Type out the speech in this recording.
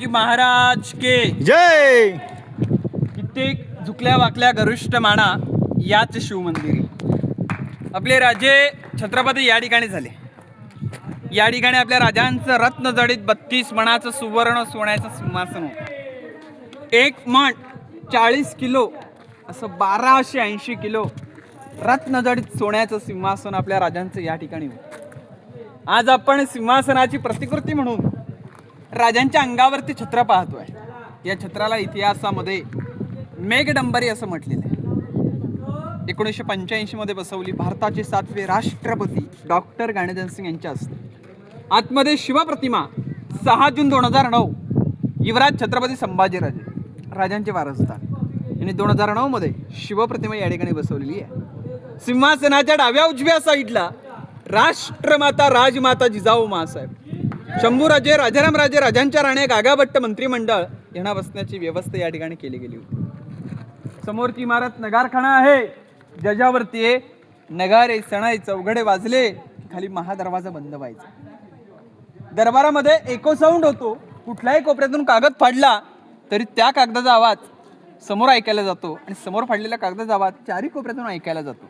छत्रपती महाराज के जय. कित्येक झुकल्या वाकल्या गरिष्ठ माना याच शिवमंदिरी. आपले राजे छत्रपती या ठिकाणी झाले. या ठिकाणी आपल्या राजांचं रत्नजडित 32 मणाचं सुवर्ण सोन्याचं सिंहासन होतं. एक मण 40 किलो असं 1280 किलो रत्नजडित सोन्याचं सिंहासन आपल्या राजांचं या ठिकाणी होतं. आज आपण सिंहासनाची प्रतिकृती म्हणून राजांच्या अंगावरती छत्र पाहतोय. या छत्राला इतिहासामध्ये मेघडंबरी असं म्हटलेलं आहे. 1985 मध्ये बसवली. भारताचे 7वे राष्ट्रपती डॉक्टर गणेश सिंग यांच्या हस्ते. आतमध्ये शिवप्रतिमा 6 जून 2009 युवराज छत्रपती संभाजीराजे राजांचे वारसदार यांनी 2009 मध्ये शिवप्रतिमा या ठिकाणी बसवलेली आहे. सिंहासनाच्या डाव्या उजव्या साईडला राष्ट्रमाता राजमाता जिजाऊ मासाहेब, शंभूराजे, राजाराम राजे, राजांच्या राण्या, गागाभट्ट मंत्रिमंडळ यांना बसण्याची व्यवस्था या ठिकाणी केली गेली होती. समोरची इमारत नगारखाना आहे, ज्याच्यावरती नगारे, सणाई, चौघडे वाजले खाली महादरवाजा बंद व्हायचा. दरबारामध्ये इको साऊंड होतो. कुठल्याही कोपऱ्यातून कागद फाडला तरी त्या कागदाचा आवाज समोर ऐकायला जातो आणि समोर फाडलेल्या कागदाचा आवाज चारी कोपऱ्यातून ऐकायला जातो.